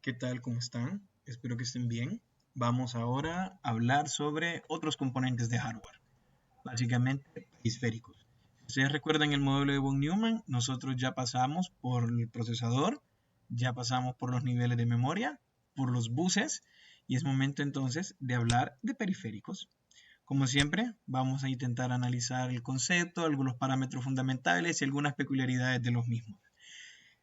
¿Qué tal? ¿Cómo están? Espero que estén bien. Vamos ahora a hablar sobre otros componentes de hardware, básicamente periféricos. Si ustedes recuerdan el modelo de von Neumann, nosotros ya pasamos por el procesador, ya pasamos por los niveles de memoria, por los buses, y es momento entonces de hablar de periféricos. Como siempre, vamos a intentar analizar el concepto, algunos parámetros fundamentales y algunas peculiaridades de los mismos.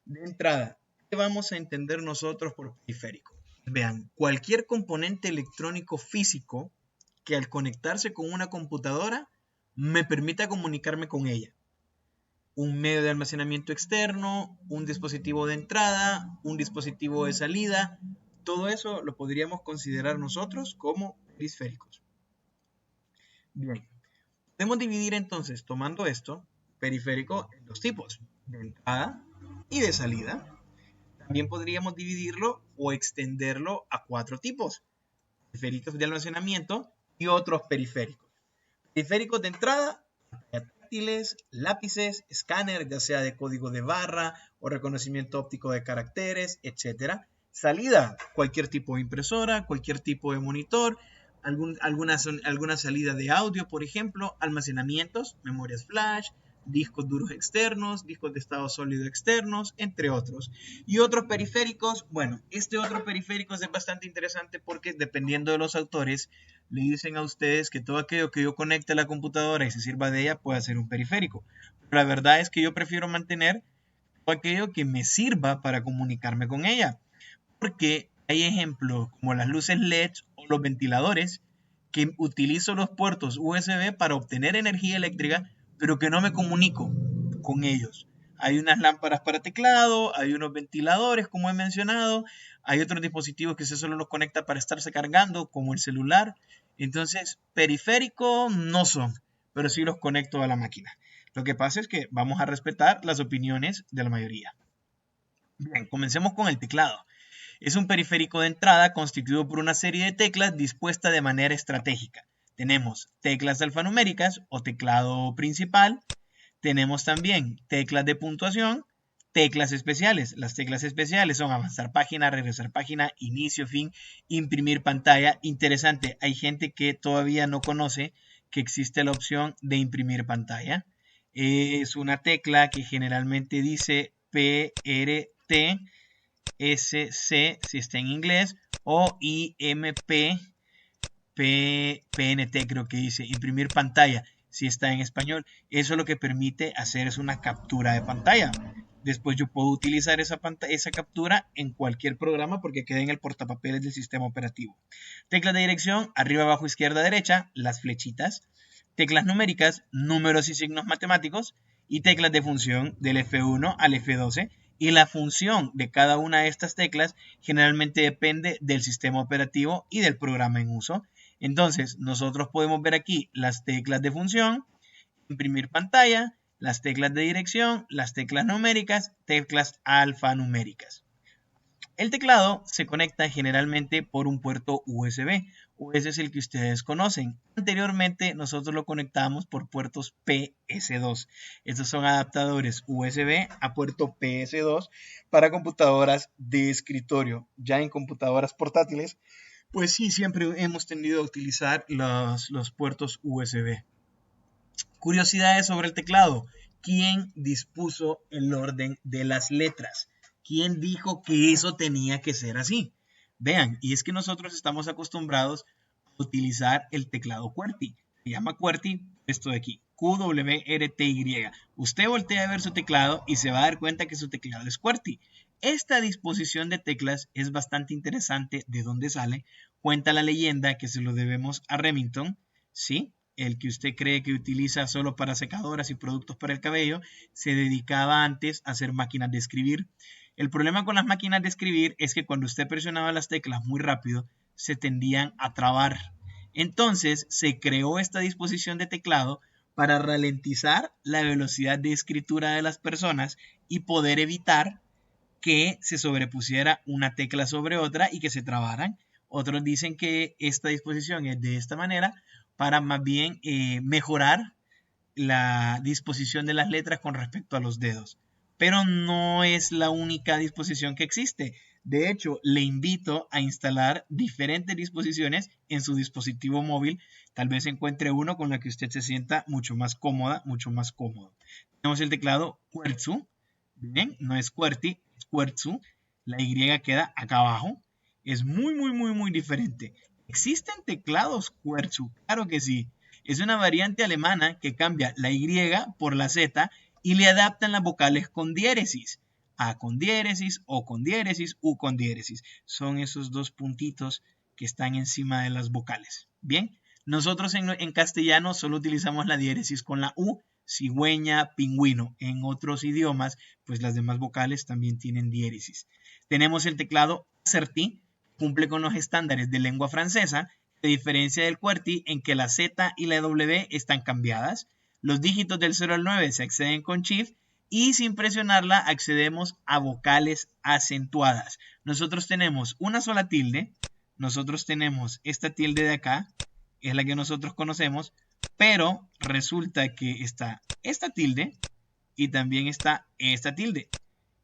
De entrada, ¿qué vamos a entender nosotros por periférico? Vean, cualquier componente electrónico físico que al conectarse con una computadora me permita comunicarme con ella. Un medio de almacenamiento externo, un dispositivo de entrada, un dispositivo de salida, todo eso lo podríamos considerar nosotros como periféricos. Bien, podemos dividir entonces, tomando esto, periférico en dos tipos, de entrada y de salida. También podríamos dividirlo o extenderlo a cuatro tipos: periféricos de almacenamiento y otros periféricos. Periféricos de entrada: táctiles, lápices, escáner, ya sea de código de barra o reconocimiento óptico de caracteres, etc. Salida: cualquier tipo de impresora, cualquier tipo de monitor, alguna salida de audio, por ejemplo. Almacenamientos: memorias flash, discos duros externos, discos de estado sólido externos, entre otros. Y otros periféricos, bueno, este otro periférico es bastante interesante porque dependiendo de los autores, le dicen a ustedes que todo aquello que yo conecte a la computadora y se sirva de ella puede ser un periférico. Pero la verdad es que yo prefiero mantener todo aquello que me sirva para comunicarme con ella. Porque hay ejemplos como las luces LED o los ventiladores que utilizo los puertos USB para obtener energía eléctrica, pero que no me comunico con ellos. Hay unas lámparas para teclado, hay unos ventiladores, como he mencionado, hay otros dispositivos que se solo los conecta para estarse cargando, como el celular. Entonces, periférico no son, pero sí los conecto a la máquina. Lo que pasa es que vamos a respetar las opiniones de la mayoría. Bien, comencemos con el teclado. Es un periférico de entrada constituido por una serie de teclas dispuestas de manera estratégica. Tenemos teclas alfanuméricas o teclado principal. Tenemos también teclas de puntuación, teclas especiales. Las teclas especiales son avanzar página, regresar página, inicio, fin, imprimir pantalla. Interesante, hay gente que todavía no conoce que existe la opción de imprimir pantalla. Es una tecla que generalmente dice PRT, SC si está en inglés, o IMP, PNT creo que dice, imprimir pantalla si está en español. Eso lo que permite hacer es una captura de pantalla. Después yo puedo utilizar esa captura en cualquier programa porque queda en el portapapeles del sistema operativo. Teclas de dirección: arriba, abajo, izquierda, derecha, las flechitas. Teclas numéricas: números y signos matemáticos. Y teclas de función: del F1 al F12. Y la función de cada una de estas teclas generalmente depende del sistema operativo y del programa en uso. Entonces, nosotros podemos ver aquí las teclas de función, imprimir pantalla, las teclas de dirección, las teclas numéricas, teclas alfanuméricas. El teclado se conecta generalmente por un puerto USB, o ese es el que ustedes conocen. Anteriormente nosotros lo conectamos por puertos PS2. Estos son adaptadores USB a puerto PS2 para computadoras de escritorio. Ya en computadoras portátiles, pues sí, siempre hemos tendido a utilizar los puertos USB. Curiosidades sobre el teclado: ¿quién dispuso el orden de las letras? ¿Quién dijo que eso tenía que ser así? Vean, y es que nosotros estamos acostumbrados a utilizar el teclado QWERTY. Se llama QWERTY esto de aquí, QWERTY. Usted voltea a ver su teclado y se va a dar cuenta que su teclado es QWERTY. Esta disposición de teclas es bastante interesante. ¿De dónde sale? Cuenta la leyenda que se lo debemos a Remington, ¿sí? El que usted cree que utiliza solo para secadoras y productos para el cabello, se dedicaba antes a hacer máquinas de escribir. El problema con las máquinas de escribir es que cuando usted presionaba las teclas muy rápido, se tendían a trabar. Entonces se creó esta disposición de teclado para ralentizar la velocidad de escritura de las personas y poder evitar que se sobrepusiera una tecla sobre otra y que se trabaran. Otros dicen que esta disposición es de esta manera para más bien mejorar la disposición de las letras con respecto a los dedos. pero no es la única disposición que existe. De hecho, le invito a instalar diferentes disposiciones en su dispositivo móvil. Tal vez encuentre uno con la que usted se sienta mucho más cómoda, mucho más cómodo. Tenemos el teclado Quertzu. Bien, no es QWERTY, es Quertzu. La Y queda acá abajo. Es muy diferente. ¿Existen teclados Quertzu? Claro que sí. Es una variante alemana que cambia la Y por la Z y le adaptan las vocales con diéresis. A con diéresis, O con diéresis, U con diéresis. Son esos dos puntitos que están encima de las vocales. Bien, nosotros en castellano solo utilizamos la diéresis con la U, cigüeña, pingüino. En otros idiomas, pues las demás vocales también tienen diéresis. Tenemos el teclado AZERTY, cumple con los estándares de lengua francesa, a diferencia del QWERTY en que la Z y la W están cambiadas. Los dígitos del 0 al 9 se acceden con Shift y sin presionarla accedemos a vocales acentuadas. Nosotros tenemos una sola tilde, nosotros tenemos esta tilde de acá, es la que nosotros conocemos, pero resulta que está esta tilde y también está esta tilde.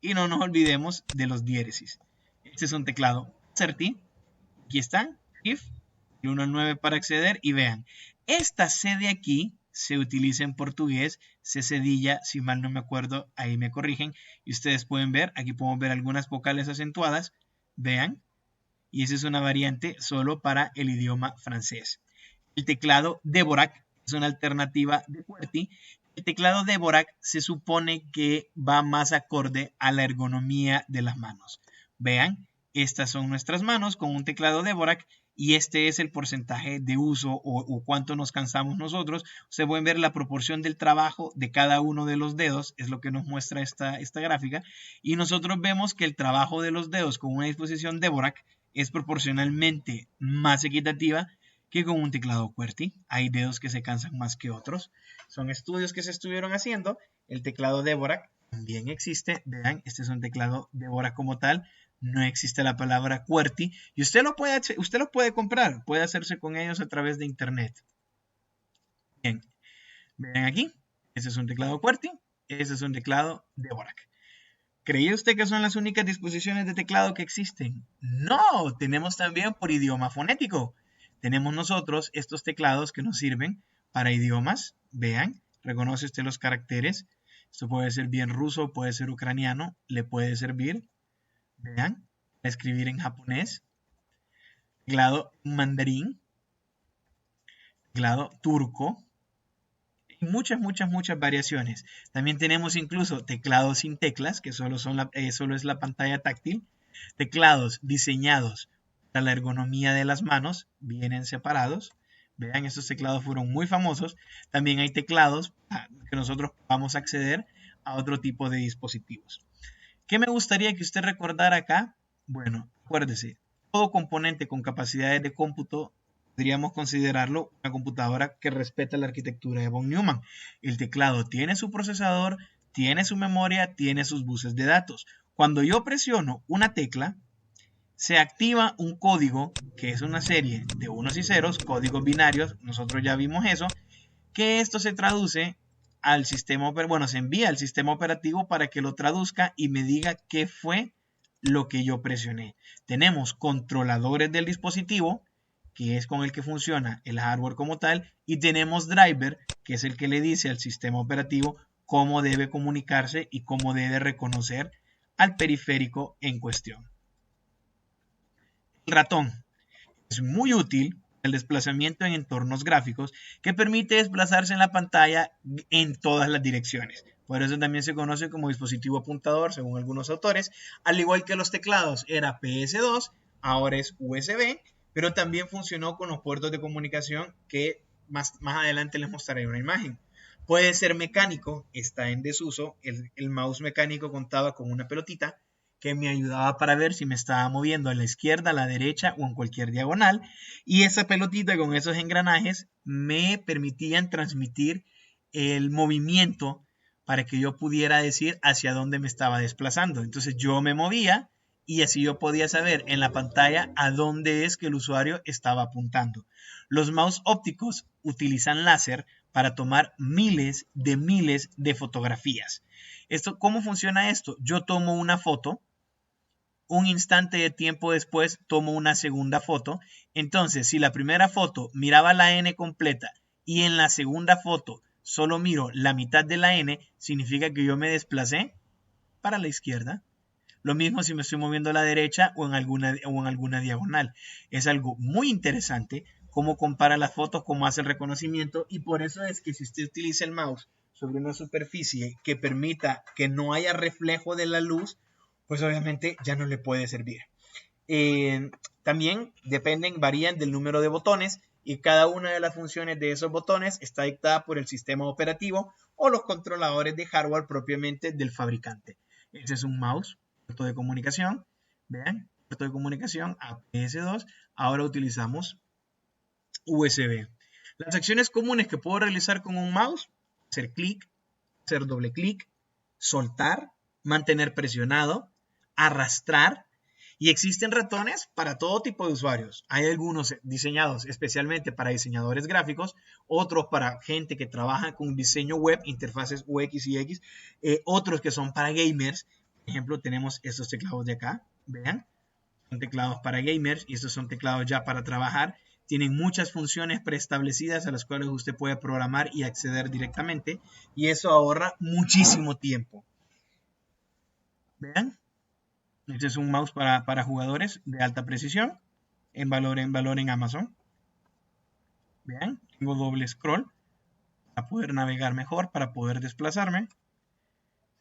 Y no nos olvidemos de los diéresis. Este es un teclado AZERTY. Aquí están, Shift y 1 al 9 para acceder. Y vean, esta C de aquí se utiliza en portugués, C cedilla, si mal no me acuerdo, ahí me corrigen. Y ustedes pueden ver, aquí podemos ver algunas vocales acentuadas. Vean, y esa es una variante solo para el idioma francés. El teclado Dvorak es una alternativa de QWERTY. El teclado Dvorak se supone que va más acorde a la ergonomía de las manos. Vean, estas son nuestras manos con un teclado Dvorak y este es el porcentaje de uso o cuánto nos cansamos nosotros. Ustedes pueden ver la proporción del trabajo de cada uno de los dedos, es lo que nos muestra esta gráfica. Y nosotros vemos que el trabajo de los dedos con una disposición Dvorak es proporcionalmente más equitativa que con un teclado QWERTY. Hay dedos que se cansan más que otros. Son estudios que se estuvieron haciendo. El teclado Dvorak también existe. Vean, este es un teclado Dvorak como tal. No existe la palabra QWERTY. Y usted lo puede comprar. Puede hacerse con ellos a través de internet. Bien. Vean aquí. Este es un teclado QWERTY. Este es un teclado Dvorak. ¿Creía usted que son las únicas disposiciones de teclado que existen? No, tenemos también por idioma fonético. Tenemos nosotros estos teclados que nos sirven para idiomas. Vean, reconoce usted los caracteres. Esto puede ser bien ruso, puede ser ucraniano, le puede servir. Vean, para escribir en japonés. Teclado mandarín. Teclado turco. Y muchas variaciones. También tenemos incluso teclados sin teclas, que solo es la pantalla táctil. Teclados diseñados para la ergonomía de las manos, vienen separados. Vean, estos teclados fueron muy famosos. También hay teclados que nosotros vamos a acceder a otro tipo de dispositivos. ¿Qué me gustaría que usted recordara acá? Bueno, acuérdese, todo componente con capacidades de cómputo podríamos considerarlo una computadora que respeta la arquitectura de von Neumann. El teclado tiene su procesador, tiene su memoria, tiene sus buses de datos. Cuando yo presiono una tecla, se activa un código que es una serie de unos y ceros, códigos binarios, nosotros ya vimos eso, que esto se traduce al sistema, se envía al sistema operativo para que lo traduzca y me diga qué fue lo que yo presioné. Tenemos controladores del dispositivo, que es con el que funciona el hardware como tal, y tenemos driver, que es el que le dice al sistema operativo cómo debe comunicarse y cómo debe reconocer al periférico en cuestión. El ratón es muy útil el desplazamiento en entornos gráficos que permite desplazarse en la pantalla en todas las direcciones. Por eso también se conoce como dispositivo apuntador según algunos autores, al igual que los teclados era PS2, ahora es USB, pero también funcionó con los puertos de comunicación que más adelante les mostraré una imagen. Puede ser mecánico, está en desuso, el mouse mecánico contaba con una pelotita que me ayudaba para ver si me estaba moviendo a la izquierda, a la derecha o en cualquier diagonal. Y esa pelotita con esos engranajes me permitían transmitir el movimiento para que yo pudiera decir hacia dónde me estaba desplazando. Entonces yo me movía y así yo podía saber en la pantalla a dónde es que el usuario estaba apuntando. Los mouse ópticos utilizan láser para tomar miles de fotografías. ¿Cómo funciona esto? Yo tomo una foto, un instante de tiempo después tomo una segunda foto. Entonces, si la primera foto miraba la N completa y en la segunda foto solo miro la mitad de la N, significa que yo me desplacé para la izquierda. Lo mismo si me estoy moviendo a la derecha o en alguna diagonal. Es algo muy interesante cómo compara las fotos, cómo hace el reconocimiento, y por eso es que si usted utiliza el mouse sobre una superficie que permita que no haya reflejo de la luz, pues obviamente ya no le puede servir. También varían del número de botones, y cada una de las funciones de esos botones está dictada por el sistema operativo o los controladores de hardware propiamente del fabricante. Este es un mouse, puerto de comunicación, vean, puerto de comunicación APS2, ahora utilizamos USB. Las acciones comunes que puedo realizar con un mouse: hacer clic, hacer doble clic, soltar, mantener presionado, arrastrar. Y existen ratones para todo tipo de usuarios. Hay algunos diseñados especialmente para diseñadores gráficos, otros para gente que trabaja con diseño web, interfaces UX y X, otros que son para gamers. Por ejemplo, tenemos estos teclados de acá, vean, son teclados para gamers y estos son teclados ya para trabajar. Tienen muchas funciones preestablecidas a las cuales usted puede programar y acceder directamente, y eso ahorra muchísimo tiempo. Vean. Este es un mouse para jugadores de alta precisión, en valor en Amazon. Vean, tengo doble scroll para poder navegar mejor, para poder desplazarme.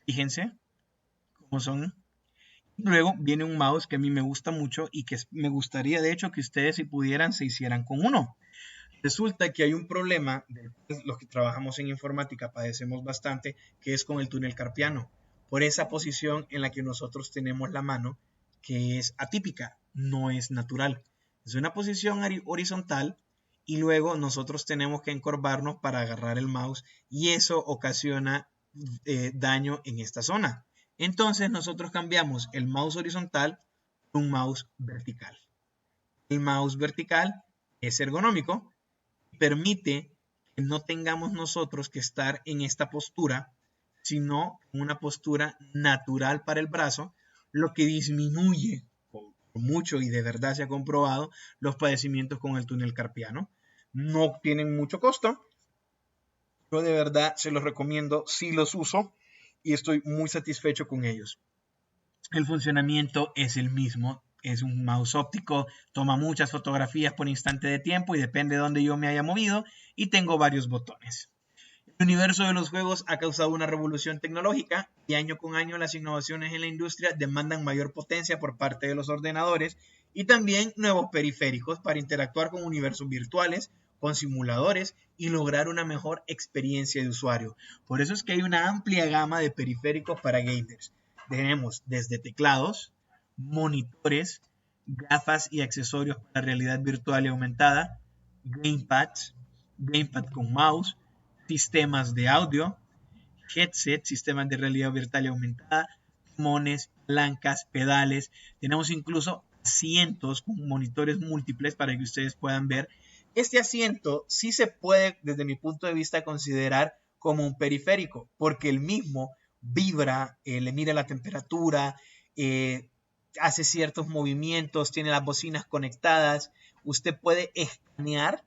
Fíjense cómo son. Luego viene un mouse que a mí me gusta mucho y que me gustaría de hecho que ustedes, si pudieran, se hicieran con uno. Resulta que hay un problema, los que trabajamos en informática padecemos bastante, que es con el túnel carpiano. Por esa posición en la que nosotros tenemos la mano, que es atípica, no es natural. Es una posición horizontal y luego nosotros tenemos que encorvarnos para agarrar el mouse, y eso ocasiona daño en esta zona. Entonces nosotros cambiamos el mouse horizontal por un mouse vertical. El mouse vertical es ergonómico, permite que no tengamos nosotros que estar en esta postura, sino una postura natural para el brazo, lo que disminuye por mucho, y de verdad se ha comprobado, los padecimientos con el túnel carpiano. No tienen mucho costo. Yo de verdad se los recomiendo, sí los uso y estoy muy satisfecho con ellos. El funcionamiento es el mismo. Es un mouse óptico, toma muchas fotografías por instante de tiempo y depende de dónde yo me haya movido, y tengo varios botones. El universo de los juegos ha causado una revolución tecnológica y año con año las innovaciones en la industria demandan mayor potencia por parte de los ordenadores y también nuevos periféricos para interactuar con universos virtuales, con simuladores y lograr una mejor experiencia de usuario. Por eso es que hay una amplia gama de periféricos para gamers. Tenemos desde teclados, monitores, gafas y accesorios para realidad virtual y aumentada, gamepads, gamepad con mouse, sistemas de audio, headset, sistemas de realidad virtual y aumentada, timones, palancas, pedales. Tenemos incluso asientos con monitores múltiples para que ustedes puedan ver. Este asiento sí se puede, desde mi punto de vista, considerar como un periférico, porque el mismo vibra, le mira la temperatura, hace ciertos movimientos, tiene las bocinas conectadas. Usted puede escanear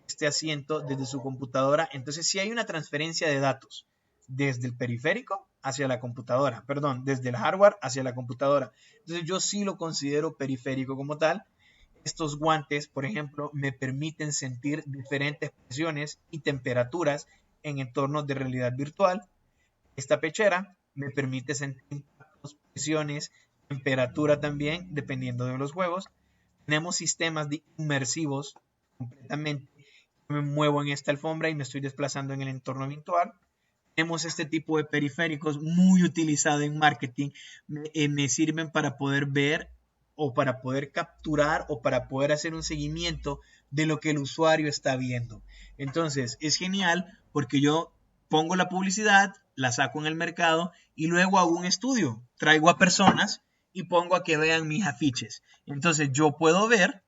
este asiento desde su computadora. Entonces sí hay una transferencia de datos desde el periférico hacia la computadora, perdón, desde el hardware hacia la computadora. Entonces yo sí lo considero periférico como tal. Estos guantes, por ejemplo, me permiten sentir diferentes presiones y temperaturas en entornos de realidad virtual. Esta pechera me permite sentir presiones, temperatura también, dependiendo de los juegos. Tenemos sistemas inmersivos completamente. Me muevo en esta alfombra y me estoy desplazando en el entorno virtual. Tenemos este tipo de periféricos muy utilizados en marketing. Me sirven para poder ver o para poder capturar o para poder hacer un seguimiento de lo que el usuario está viendo. Entonces es genial porque yo pongo la publicidad, la saco en el mercado y luego hago un estudio. Traigo a personas y pongo a que vean mis afiches. Entonces yo puedo ver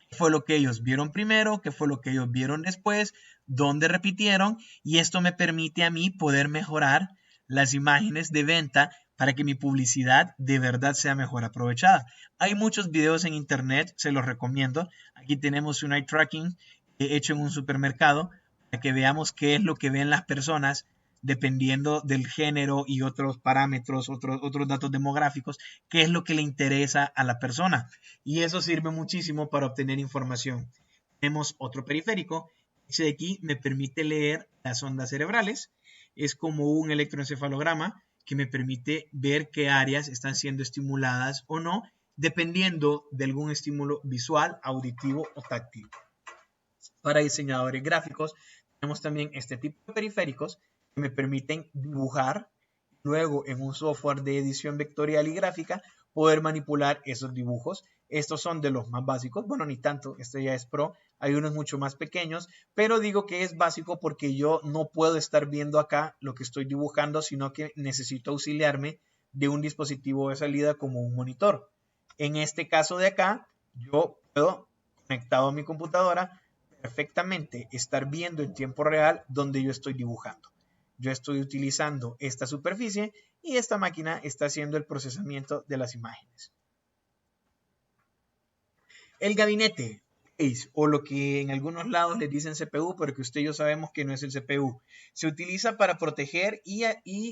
¿Qué fue lo que ellos vieron primero? ¿Qué fue lo que ellos vieron después? ¿Dónde repitieron? Y esto me permite a mí poder mejorar las imágenes de venta para que mi publicidad de verdad sea mejor aprovechada. Hay muchos videos en internet, se los recomiendo. Aquí tenemos un eye tracking hecho en un supermercado para que veamos qué es lo que ven las personas dependiendo del género y otros parámetros, otros datos demográficos, qué es lo que le interesa a la persona. Y eso sirve muchísimo para obtener información. Tenemos otro periférico. Ese de aquí me permite leer las ondas cerebrales. Es como un electroencefalograma que me permite ver qué áreas están siendo estimuladas o no, dependiendo de algún estímulo visual, auditivo o táctil. Para diseñadores gráficos, tenemos también este tipo de periféricos que me permiten dibujar, luego en un software de edición vectorial y gráfica, poder manipular esos dibujos. Estos son de los más básicos, bueno, ni tanto, este ya es pro, hay unos mucho más pequeños, pero digo que es básico porque yo no puedo estar viendo acá lo que estoy dibujando, sino que necesito auxiliarme de un dispositivo de salida como un monitor. En este caso de acá, yo puedo, conectado a mi computadora, perfectamente estar viendo en tiempo real donde yo estoy dibujando. Yo estoy utilizando esta superficie y esta máquina está haciendo el procesamiento de las imágenes. El gabinete, o lo que en algunos lados les dicen CPU, pero que usted y yo sabemos que no es el CPU, se utiliza para proteger y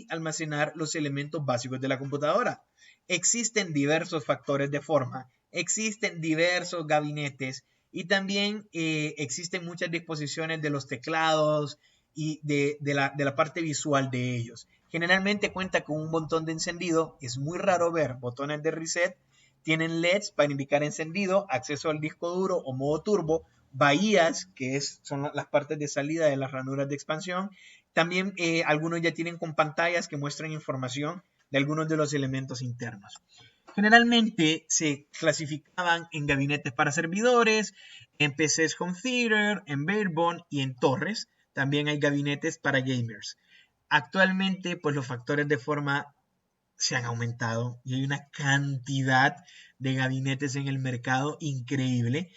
almacenar los elementos básicos de la computadora. Existen diversos factores de forma, existen diversos gabinetes y también existen muchas disposiciones de los teclados y de la parte visual de ellos. Generalmente cuenta con un botón de encendido, es muy raro ver botones de reset. Tienen LEDs para indicar encendido, acceso al disco duro o modo turbo, bahías, que son las partes de salida de las ranuras de expansión. También algunos ya tienen con pantallas que muestran información de algunos de los elementos internos. Generalmente se clasificaban en gabinetes para servidores, en PCs Home Theater, en Barebone y en torres. También hay gabinetes para gamers. Actualmente, pues los factores de forma se han aumentado y hay una cantidad de gabinetes en el mercado increíble,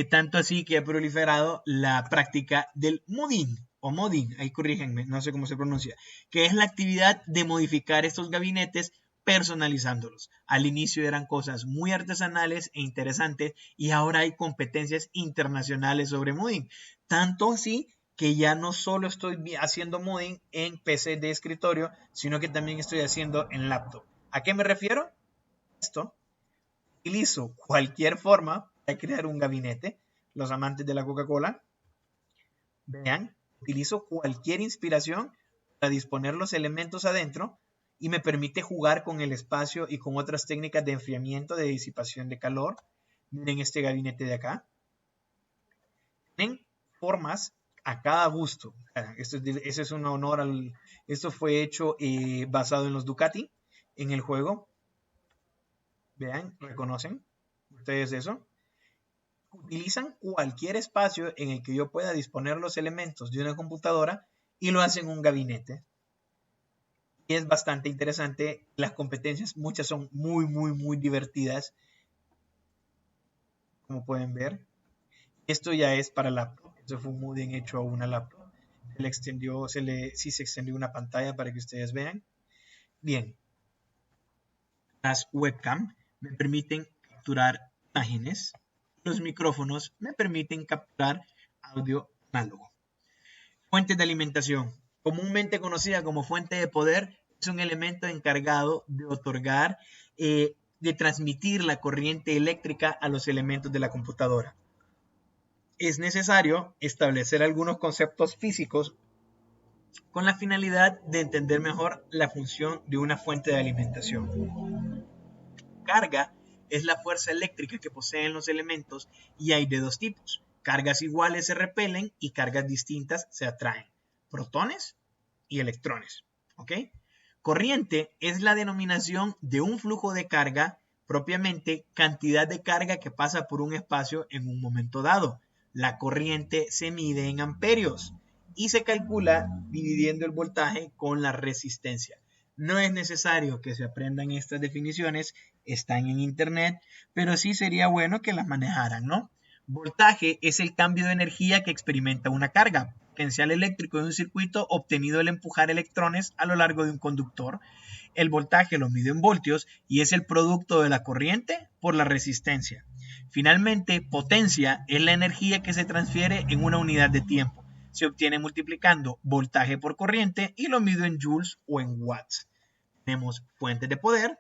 tanto así que ha proliferado la práctica del modding o modding, ahí corrígenme, no sé cómo se pronuncia, que es la actividad de modificar estos gabinetes personalizándolos. Al inicio eran cosas muy artesanales e interesantes y ahora hay competencias internacionales sobre modding, tanto así que ya no solo estoy haciendo modding en PC de escritorio, sino que también estoy haciendo en laptop. ¿A qué me refiero? Esto, utilizo cualquier forma para crear un gabinete. Los amantes de la Coca-Cola, vean, utilizo cualquier inspiración para disponer los elementos adentro y me permite jugar con el espacio y con otras técnicas de enfriamiento, de disipación de calor. Miren este gabinete de acá. Tienen formas a cada gusto. Eso es un honor esto fue hecho basado en los Ducati en el juego. Vean, reconocen ustedes eso. Utilizan cualquier espacio en el que yo pueda disponer los elementos de una computadora y lo hacen en un gabinete. Y es bastante interesante. Las competencias, muchas son muy divertidas. Como pueden ver. Esto ya es para laptop. Eso fue un modding hecho a una laptop. Sí se extendió una pantalla para que ustedes vean. Bien. Las webcam me permiten capturar imágenes. Los micrófonos me permiten capturar audio análogo. Fuentes de alimentación. Comúnmente conocida como fuente de poder, es un elemento encargado de otorgar, de transmitir la corriente eléctrica a los elementos de la computadora. Es necesario establecer algunos conceptos físicos con la finalidad de entender mejor la función de una fuente de alimentación. Carga es la fuerza eléctrica que poseen los elementos y hay de dos tipos. Cargas iguales se repelen y cargas distintas se atraen. Protones y electrones. ¿Ok? Corriente es la denominación de un flujo de carga, propiamente cantidad de carga que pasa por un espacio en un momento dado. La corriente se mide en amperios y se calcula dividiendo el voltaje con la resistencia. No es necesario que se aprendan estas definiciones, están en internet, pero sí sería bueno que las manejaran, ¿no? Voltaje es el cambio de energía que experimenta una carga, potencial eléctrico de un circuito obtenido al empujar electrones a lo largo de un conductor. El voltaje lo mide en voltios y es el producto de la corriente por la resistencia. Finalmente, potencia es la energía que se transfiere en una unidad de tiempo. Se obtiene multiplicando voltaje por corriente y lo mido en joules o en watts. Tenemos fuentes de poder.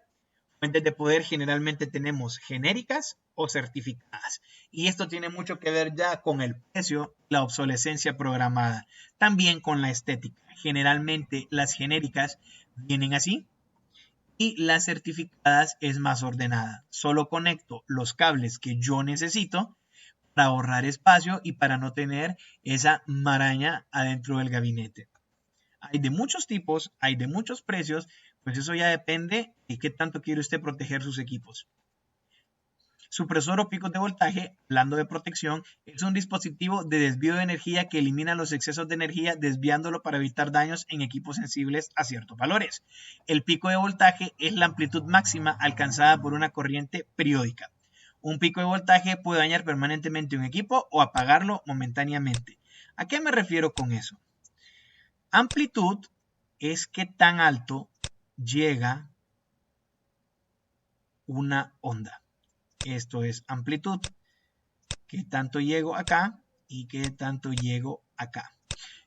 Fuentes de poder generalmente tenemos genéricas o certificadas. Y esto tiene mucho que ver ya con el precio, la obsolescencia programada, también con la estética. Generalmente las genéricas vienen así y las certificadas es más ordenada. Solo conecto los cables que yo necesito para ahorrar espacio y para no tener esa maraña adentro del gabinete. Hay de muchos tipos, hay de muchos precios, pues eso ya depende de qué tanto quiere usted proteger sus equipos. Supresor o picos de voltaje, hablando de protección, es un dispositivo de desvío de energía que elimina los excesos de energía desviándolo para evitar daños en equipos sensibles a ciertos valores. El pico de voltaje es la amplitud máxima alcanzada por una corriente periódica. Un pico de voltaje puede dañar permanentemente un equipo o apagarlo momentáneamente. ¿A qué me refiero con eso? Amplitud es qué tan alto llega una onda. Esto es amplitud. ¿Qué tanto llego acá y qué tanto llego acá?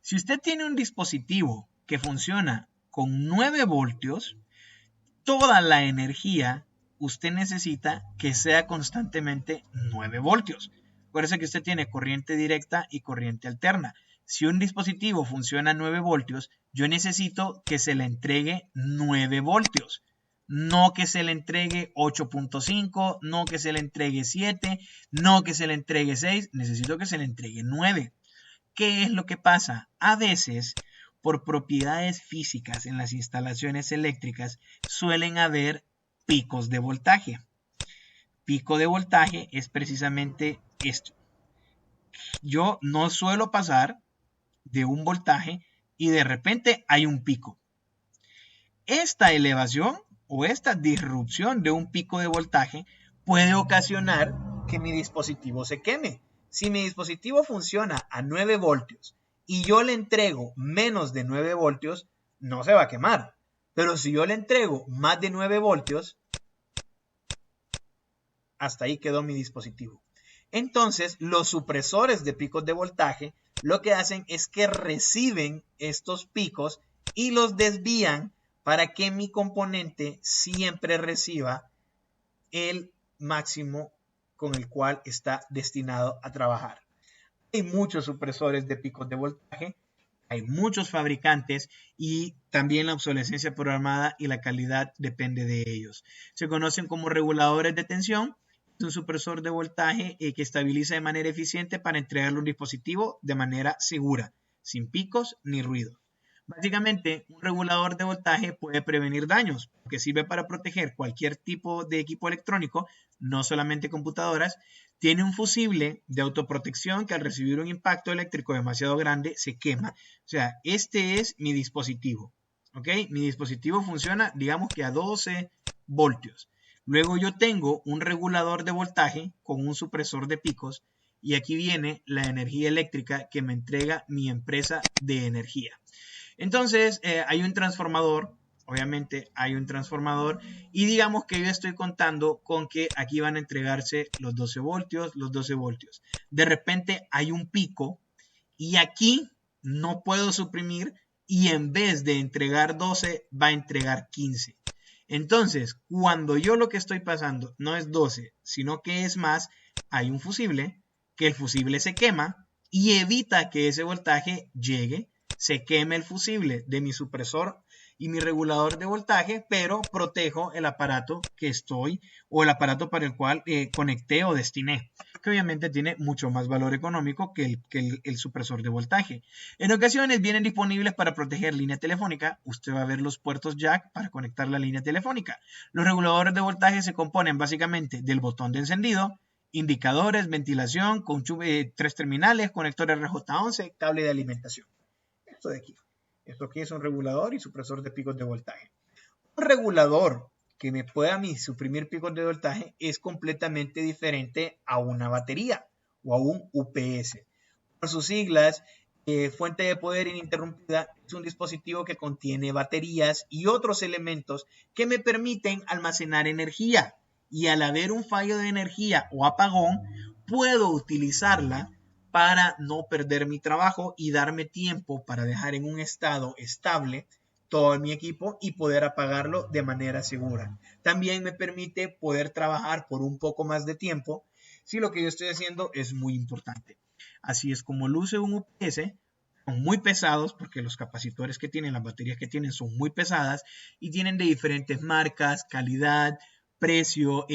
Si usted tiene un dispositivo que funciona con 9 voltios, toda la energía usted necesita que sea constantemente 9 voltios. Acuérdese que usted tiene corriente directa y corriente alterna. Si un dispositivo funciona a 9 voltios, yo necesito que se le entregue 9 voltios. No que se le entregue 8.5, no que se le entregue 7, no que se le entregue 6, necesito que se le entregue 9. ¿Qué es lo que pasa? A veces, por propiedades físicas en las instalaciones eléctricas, suelen haber picos de voltaje. Pico de voltaje es precisamente esto. Yo no suelo pasar de un voltaje y de repente hay un pico. Esta elevación o esta disrupción de un pico de voltaje puede ocasionar que mi dispositivo se queme. Si mi dispositivo funciona a 9 voltios y yo le entrego menos de 9 voltios, no se va a quemar. Pero si yo le entrego más de 9 voltios, hasta ahí quedó mi dispositivo. Entonces, los supresores de picos de voltaje lo que hacen es que reciben estos picos y los desvían para que mi componente siempre reciba el máximo con el cual está destinado a trabajar. Hay muchos supresores de picos de voltaje, hay muchos fabricantes y también la obsolescencia programada y la calidad depende de ellos. Se conocen como reguladores de tensión. Es un supresor de voltaje que estabiliza de manera eficiente para entregarle un dispositivo de manera segura, sin picos ni ruido. Básicamente, un regulador de voltaje puede prevenir daños, porque sirve para proteger cualquier tipo de equipo electrónico, no solamente computadoras. Tiene un fusible de autoprotección que al recibir un impacto eléctrico demasiado grande se quema. O sea, este es mi dispositivo. ¿Ok? Mi dispositivo funciona, digamos que a 12 voltios. Luego yo tengo un regulador de voltaje con un supresor de picos y aquí viene la energía eléctrica que me entrega mi empresa de energía. Entonces, hay un transformador, obviamente hay un transformador, y digamos que yo estoy contando con que aquí van a entregarse los 12 voltios, los 12 voltios. De repente hay un pico y aquí no puedo suprimir y en vez de entregar 12 va a entregar 15. Entonces, cuando yo lo que estoy pasando no es 12, sino que es más, hay un fusible, que el fusible se quema y evita que ese voltaje llegue. Se queme el fusible de mi supresor y mi regulador de voltaje, pero protejo el aparato que estoy o el aparato para el cual conecté o destiné, que obviamente tiene mucho más valor económico que el supresor de voltaje. En ocasiones vienen disponibles para proteger línea telefónica. Usted va a ver los puertos jack para conectar la línea telefónica. Los reguladores de voltaje se componen básicamente del botón de encendido, indicadores, ventilación, con 3 terminales, conector RJ11, cable de alimentación. Esto de aquí. Esto aquí es un regulador y supresor de picos de voltaje. Un regulador que me pueda a mí suprimir picos de voltaje es completamente diferente a una batería. o a un UPS. Por sus siglas, fuente de poder ininterrumpida es un dispositivo que contiene baterías y otros elementos que me permiten almacenar energía. Y al haber un fallo de energía o apagón, puedo utilizarla para no perder mi trabajo y darme tiempo para dejar en un estado estable todo mi equipo y poder apagarlo de manera segura. También me permite poder trabajar por un poco más de tiempo si lo que yo estoy haciendo es muy importante. Así es como luce un UPS. Son muy pesados porque los capacitores que tienen, las baterías que tienen son muy pesadas y tienen de diferentes marcas, calidad, precio,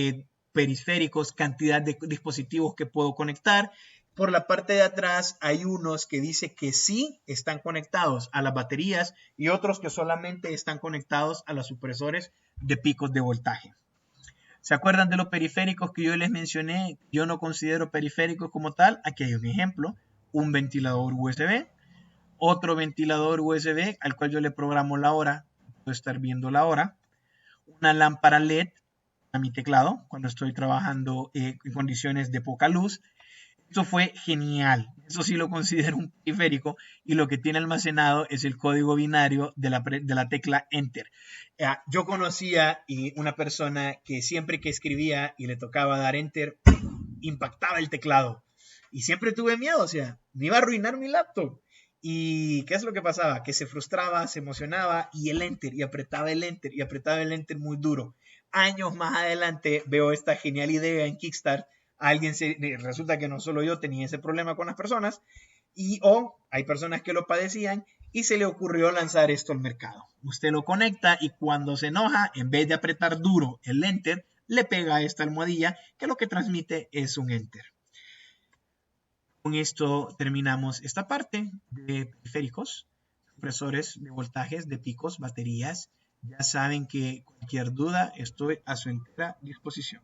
periféricos, cantidad de dispositivos que puedo conectar. Por la parte de atrás hay unos que dice que sí están conectados a las baterías y otros que solamente están conectados a los supresores de picos de voltaje. ¿Se acuerdan de los periféricos que yo les mencioné? Yo no considero periféricos como tal. Aquí hay un ejemplo, un ventilador USB, otro ventilador USB al cual yo le programo la hora, puedo estar viendo la hora, una lámpara LED a mi teclado cuando estoy trabajando en condiciones de poca luz. Eso fue genial. Eso sí lo considero un periférico y lo que tiene almacenado es el código binario de la tecla Enter. Yo conocía una persona que siempre que escribía y le tocaba dar Enter, impactaba el teclado. Y siempre tuve miedo, o sea, me iba a arruinar mi laptop. ¿Y qué es lo que pasaba? Que se frustraba, se emocionaba y el Enter, y apretaba el Enter, y apretaba el Enter muy duro. Años más adelante veo esta genial idea en Kickstarter. Resulta que no solo yo tenía ese problema con las personas y hay personas que lo padecían y se le ocurrió lanzar esto al mercado. Usted lo conecta y cuando se enoja, en vez de apretar duro el Enter, le pega a esta almohadilla que lo que transmite es un Enter. Con esto terminamos esta parte de periféricos, supresores de voltajes, de picos, baterías. Ya saben que cualquier duda estoy a su entera disposición.